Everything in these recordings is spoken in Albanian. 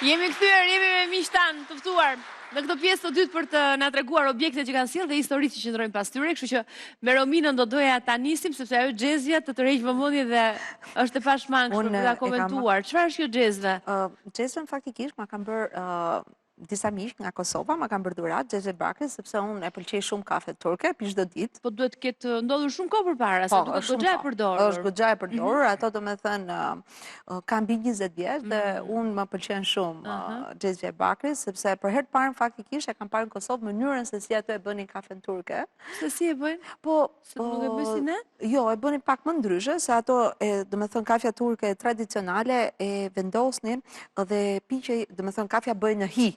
Jemi me miqtan të ftuar në këtë pjesë të dytë për të na treguar objektet që kanë sjellë dhe historitë që qëndrojnë pas tyre, kështu që me Rominën do doja ta nisim sepse ajo xhezvja të tërheq vëmendje dhe është e pashmangshme për ta komentuar. Çfarë është kjo xhezve? Xhezven faktikisht ma kanë bërë disa miq nga Kosova, ma kanë bërë dhurat Xhezve Bakri sepse unë e pëlqej shumë kafe turke, pi çdo ditë. Po duhet të ketë ndodhur shumë kohë përpara, se duhet goxha e përdorur. Është goxha e përdorur, ato domethënë kanë mbi 20 vjeç dhe unë më pëlqen shumë Xhezve Bakri sepse për herë të parë faktikisht e kam parë në Kosovë mënyrën se si ato e bënin kafen turke. Se si e bëjnë? Po, nuk e bëjnë si ne? Jo, e bënin pak më ndryshe, se ato, domethënë kafja turke tradicionale e vendosnin dhe piqej, domethënë kafja bëjnë në hi.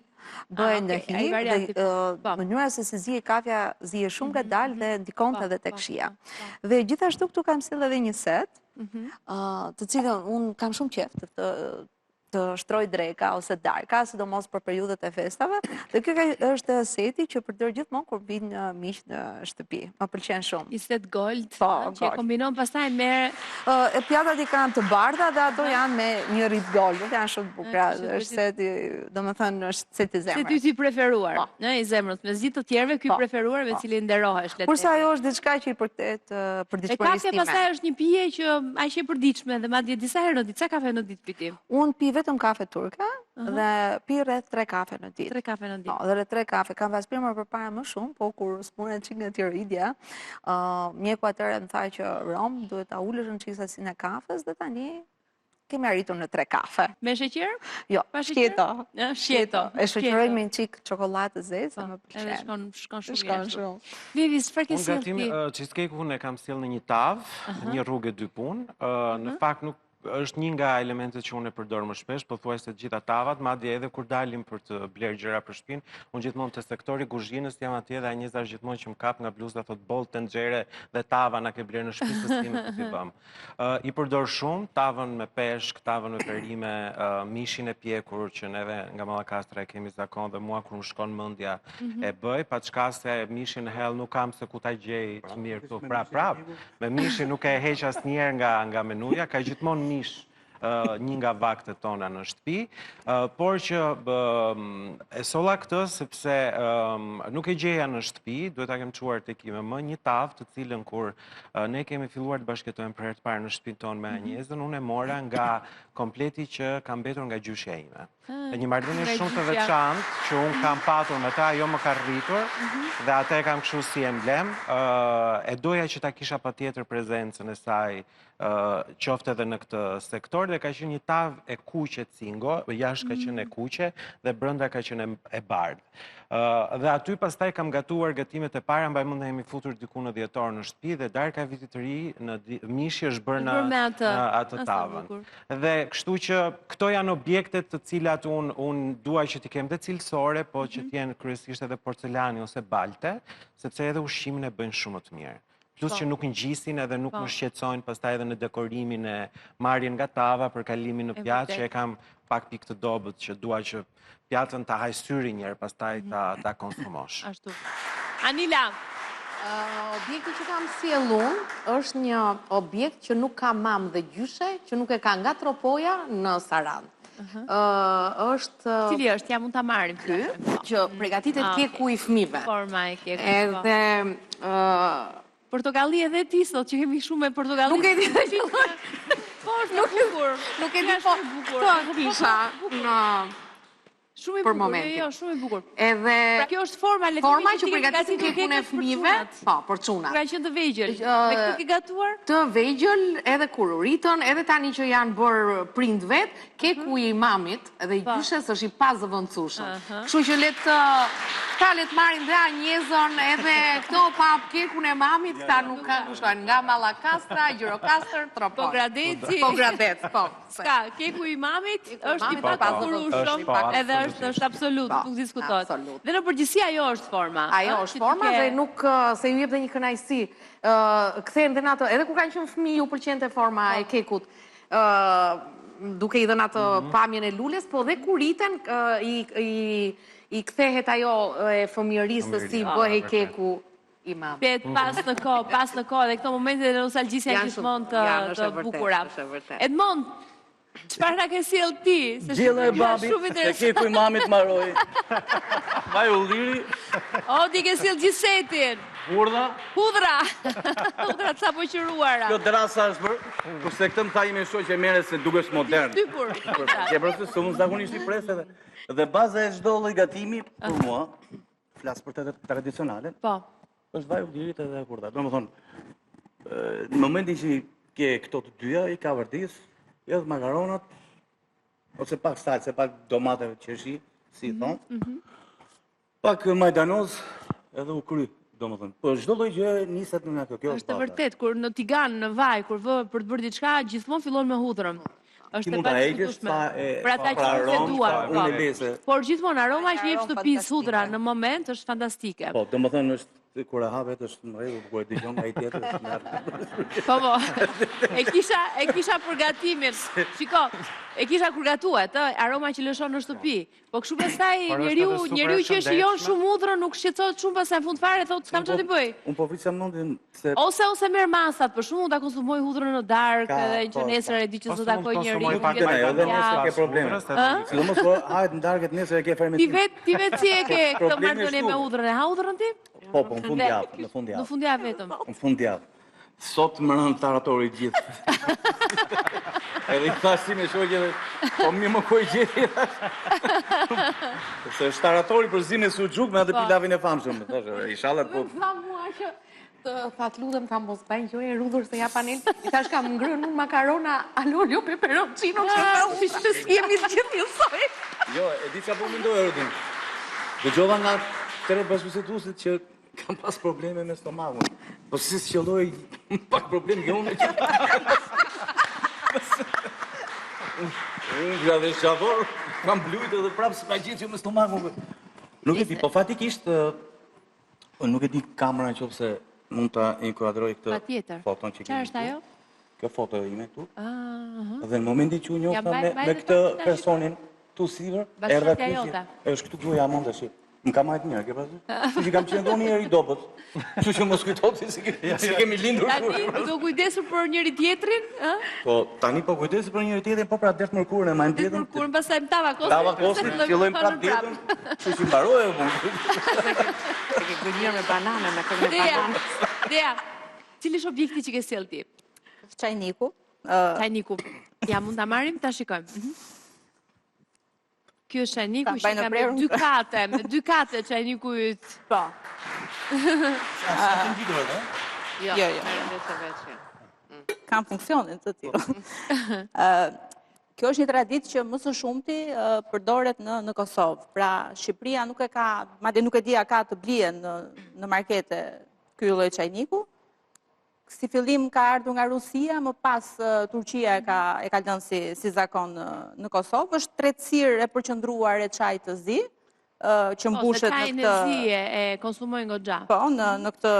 Bëjnë në hi, dhe mënyra se si zije kafja zije shumë ngadalë dhe ndikonte edhe tek shija. Dhe gjithashtu këtu kam sjellë edhe një set, të cilën unë kam shumë qejf të shtroj dreka ose darka, sidomos për periudhët e festave, dhe kjo është seti që përdor gjithmonë kur vinë miq në shtëpi. Më pëlqen shumë. I set gold, që e kombinon pastaj me pjatat i kanë të bardha dhe ato janë me një rrit gold, janë shumë të bukura. Është seti, domethënë është seti i zemrës. Seti i preferuar, i zemrës, me zi të tjerëve ky preferuar me cilin nderohesh le të. Kurse ajo është diçka që i përket përditshmërisë time. E pastaj është një pije që aq e përditshme dhe madje disa herë në ditë, sa kafe në ditë piti? Unë pi vetëm kafe turke dhe pi rreth 3 kafe në ditë. 3 kafe në ditë. Dhe rreth 3 kafe. Kam pas pirë më përpara më shumë, po kur s'punet çik nga tiroidja, mjeku atëherë më tha që Rom duhet ta ulësh në çiksasin e kafes dhe tani kemi arritur në 3 kafe. Me sheqer? Jo, shqeto. Shqeto. E shoqëroj me një çik çokoladë zezë, se më pëlqen. Edhe shkon shumë. Vivi, çfarë ke sjellë ti? Unë gatim cheesecake-un e kam sjellë në një tavë, një rrugë 2 punë. Në fakt nuk është një nga elementet që unë e përdor më shpesh, pothuajse të gjitha tavat, madje edhe kur dalim për të bler gjëra për shtëpinë, unë gjithmonë te sektori kuzhinës jam atje dhe Anjeza gjithmonë që më kap nga bluza thot boll tenxhere dhe tava na ke bler në shtëpi se si më ti bëm. I përdor shumë tavën me peshk, tavën me perime, mishin e pjekur që neve nga Mallakastra e kemi zakon dhe mua kur më shkon mendja e bëj, pa çka se mishin hell nuk kam se ku ta gjej të mirë këtu. Prap. Me mishin nuk e heq asnjëherë nga menuja, ka gjithmonë mish një nga vaktet tona në shtëpi, por që e solla këtë sepse nuk e gjeja në shtëpi, duhet ta kem çuar tek më një tavë të cilën kur ne kemi filluar të bashkëtojmë për herë të parë në shtëpinë tonë me Anjezën, unë e mora nga kompleti që kam mbetur nga gjyshja ime. Një marrëdhënie shumë të veçantë që unë kam patur me ta, ajo më ka rritur dhe atë e kam kështu si emblem. E doja që ta kisha patjetër prezencën e saj qofte edhe në këtë sektor dhe ka qenë një tavë e kuqe cingo, jashtë ka qenë e kuqe dhe brenda ka qenë e bardhë. Dhe aty pastaj kam gatuar gatimet e para, mbaj mend jemi futur diku në dhjetor në shtëpi dhe darka e vitit të ri në mishi është bërë në atë tavën. Dhe kështu që këto janë objektet të cilat unë dua që t'i kem dhe cilësore, po që t'jenë kryesisht edhe porcelani ose balte, sepse edhe ushqimin e bëjnë shumë të mirë. Plus që nuk ngjisin edhe nuk më shqetësojnë pastaj edhe në dekorimin e marrjen nga tava për kalimin në pjatë, që e kam pak pikë të dobët që dua që pjatën ta haj syri njerë, pastaj ta konsumosh. Ashtu. Anila, objekti që kam sjellun është një objekt që nuk ka mamë dhe gjyshe, që nuk e ka nga Tropoja në Sarandë. Cili është, ja mund ta marrim ky, që përgatitet keku i fëmijëve. Forma e keku. Edhe portokalli edhe ti sot që kemi shumë me portokalli. Nuk e di të filloj. Po është bukur. Nuk e di po. Këto kisha në shumë i bukur, jo, shumë i bukur. Edhe kjo është forma që përgatitet kekun e fëmijëve, po, për çunat. Ka qenë të vegjël. Me këtë ke gatuar? Të vegjël, edhe kur u ritën, edhe tani që janë bërë prind vet, keku i mamit edhe i gjyshes është i pazëvendësueshëm. Kështu që le të marrin dhe Anjezën edhe këto pa kekun e mamit, ta nuk ka kushtojnë nga Mallakastra, Gjirokastër, Tropoj. Po Gradeci. Po Gradec, po. Ska, keku i mamit është i pakurueshëm, edhe është absolut, nuk diskutohet. Dhe në përgjithësi ajo është forma. Ajo është forma dhe nuk se ju jep dhe një kënaqësi. Kthehen dhe në ato, edhe kur kanë qenë fëmijë u pëlqente forma e kekut. Duke i dhënë atë pamjen e lules, po dhe kur riten i kthehet ajo e fëmijërisë se si bëhej keku i mamit. Pet pas në kohë dhe këto momente dhe nostalgjisja gjithmonë të bukura. Edmond, Çfarë na ke sjell ti? Gjella e babit, se keku i mamit maroj. Vaj ulliri. O, ti ke sjell gjithë setin. Hudra. Hudra ca po qëruara. Kjo drasa është bërë, kurse këtë më tha ime shoqë e mere se dukesh modern. Shtypur. Ke përse se unë zakonisht i pres edhe. Dhe baza e çdo lloj gatimi për mua, flas për të tradicionale. Po. Është vaj ullirit edhe hudra. Domethënë, në momentin që ke këto të dyja, i ka vërdis, edhe makaronat, ose pak salse, pak domate qershi, si i thonë, pak majdanoz, edhe u kry, domethënë. Po çdo lloj gjë niset nga kjo. Është vërtet, kur në tigan, në vaj, kur vë për të bërë diçka, gjithmonë fillon me hudrën. Është e paqësueshme. Për ata që nuk e duan, por gjithmonë aroma që jep shtëpisë hudra në moment është fantastike. Po, domethënë është kur e hapet është në rregull, kur e dëgjon nga ai tjetër është mirë. Po. E kisha përgatimin. Shiko, e kisha kur gatuar, aroma që lëshon në shtëpi. Po kështu pastaj njeriu që shijon shumë hudrën nuk shqetësohet shumë pastaj në fund fare thotë s'kam çfarë të bëj. Unë po vrisja mendin se ose merr masat, për shkakun ta konsumoj hudrën në darkë edhe që nesër e di që do takoj njeriu. Edhe nesër ke probleme. Sidomos po hahet në darkë nesër e ke fermentim. Ti vetë si e ke këtë marrëdhënie me hudrën? E ha hudrën ti? Po, në fundjavë. Në fundjavë vetëm. Në fundjavë. Sot më rënë taratori gjithë. Edhe i thash si me shoqe, po mi më koj gjithë. Se është taratori për zime suxhuk me atë pilavin e famshëm. Inshallah po. Tha mua që That lutem ta mos bëjnë gjë e rrudhur se ja panel. I thash kam ngrënë unë makarona all'olio peperoncino që jemi gjithë njësoj. Jo, e di çfarë po mendoj Erudin. Dëgjova nga 3 bashkëpunëtuesit që kam pas probleme me stomakun. Po si qelloj pak problem që unë. Unë gjave shavor, kam blujt edhe prapë s'ma gjithë që me stomakun. Nuk e di, po fatikisht nuk e di kamera nëse mund ta inkuadroj këtë foton që kemi. Çfarë është ajo? Kjo foto ime këtu. Dhe në momentin që u njohta me këtë personin tu sipër, erdha pyetja. Është këtu goja mund tash. Më ka marrë mirë, ke parasysh? Kështu që kam qenë dhoni njëri dobët. Kështu që mos kujtoti se kemi lindur. Tani do kujdesur për njëri tjetrin, ë? Po, tani po kujdesur për njëri tjetrin, po pra dert mërkurën e majm tjetrin. Mërkurën pastaj më tava kostin. Tava kostin, fillojmë prapë dietën. Kështu që mbaroi apo. Se ke gënjur me banane, me kërë me banane. Dea, cili është objekti që ke sjell ti? Çajniku. Çajniku. Ja, mund ta marrim, ta shikojmë. Kjo është çajniku që ka me 2 kate, me 2 kate çajniku yt. Po. Sa të ngjitur atë? Jo. Kam funksionin të tillë. Kjo është një traditë që më së shumti përdoret në Kosovë. Pra, Shqipëria nuk e ka, madje nuk e di a ka të blihen në markete ky lloj çajniku. Si fillim ka ardhur nga Rusia, më pas Turqia e ka lënë si zakon në Kosovë. Është tretësirë e përqendruar e çajit të zi, që mbushet në këtë... Ose çajin e zi e konsumojnë goxha. Po, në këtë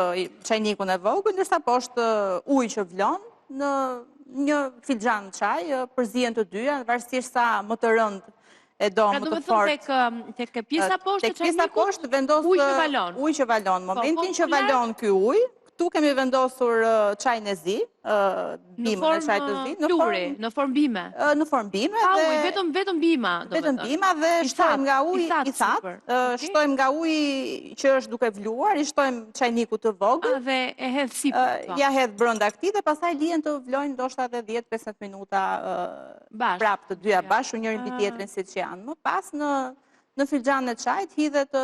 çajnikun e vogël, ndërsa poshtë ujë që vlon në një filxhan çaj, përzihen të dyja, varësisht sa më të rënd e do më të fort. Pra do të tek pjesa poshtë e çajnikut. Tek pjesa poshtë vendos ujë që valon. Momentin që valon ky ujë, tu kemi vendosur çajin e zi, bimën e çajit të zi, në formë bime. Në formë bime. Pa ujë, vetëm bima. Vetëm bima dhe shtojmë nga uji i thatë, shtojmë nga uji që është duke vluar, i shtojmë çajniku të vogël. Dhe e hedh sipër. Ja hedh brenda këtij dhe pastaj lihen të vlojnë ndoshta edhe 10-15 minuta prapë të dyja bashkë, njëri mbi tjetrin siç janë. Më pas në filxhanin e çajit hidhet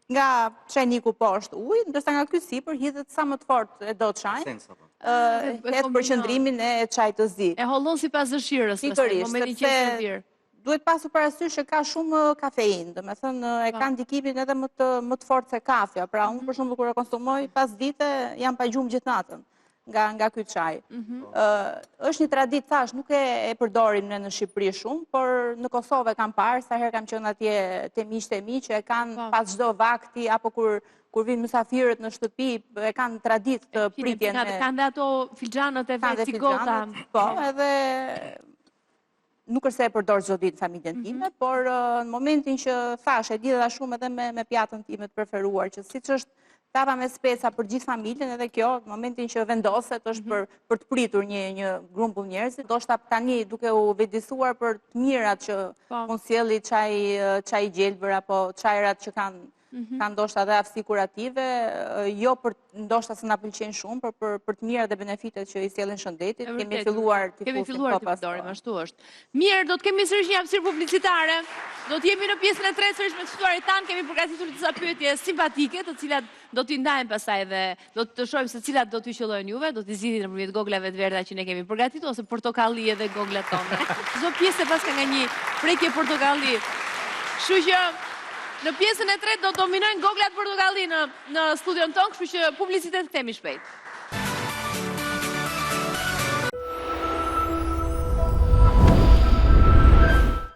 nga çajniku poshtë ujë, ndërsa nga ky sipër hidhet sa më të fortë e do çajin. Hedh përqendrimin e çajit të zi. E hollon sipas dëshirës në momentin që është ndir. Duhet pasur parasysh që ka shumë kafeinë, domethënë e ka ndikimin edhe më të fortë se kafja. Pra unë për shembull kur e konsumoj pas dite jam pa gjumë gjithë natën nga ky çaj. Është një traditë, thash, nuk e përdorim ne në Shqipëri shumë, por në Kosovë kam parë, sa herë kam qenë atje te miqtë e mi që e kanë pas çdo vakti apo kur vinë mysafirët në shtëpi, e kanë traditë të pritjen e... Kanë dhe ato filxhanët e vetë cigota. Po, edhe nuk është se e përdor çdo ditë familjen time, por në momentin që thash, e lidha shumë edhe me pjatën time të preferuar, që siç është tava me speca për gjithë familjen, edhe kjo, në momentin që vendoset, është për të pritur një grumbull njerëzit. Do shta tani duke u vedisuar për të mirat që mund sjelli çaj gjelbër apo çajrat që kanë ndoshta dhe aftësi kurative, jo për ndoshta se na pëlqen shumë, për të mirat dhe benefitet që i sjellin shëndetit. Kemi filluar të përdorim, ashtu është. Mirë, do të kemi sërish një hapësirë publicitare. Do të jemi në pjesën e tretë sërish me të ftuarit tanë, kemi përgatitur disa pyetje simpatike, të cilat do t'i ndajmë pastaj dhe do të shohim se cilat do t'ju qellojnë juve, do t'i zgjidhni nëpërmjet goglave të verdha që ne kemi përgatitur ose portokalli edhe goglat tona. Çdo pjesë pas ka nga një prekje portokalli. Kështu që në pjesën e tretë do dominojnë goglat portokalli në studion tonë, kështu që publicitet kthehemi shpejt.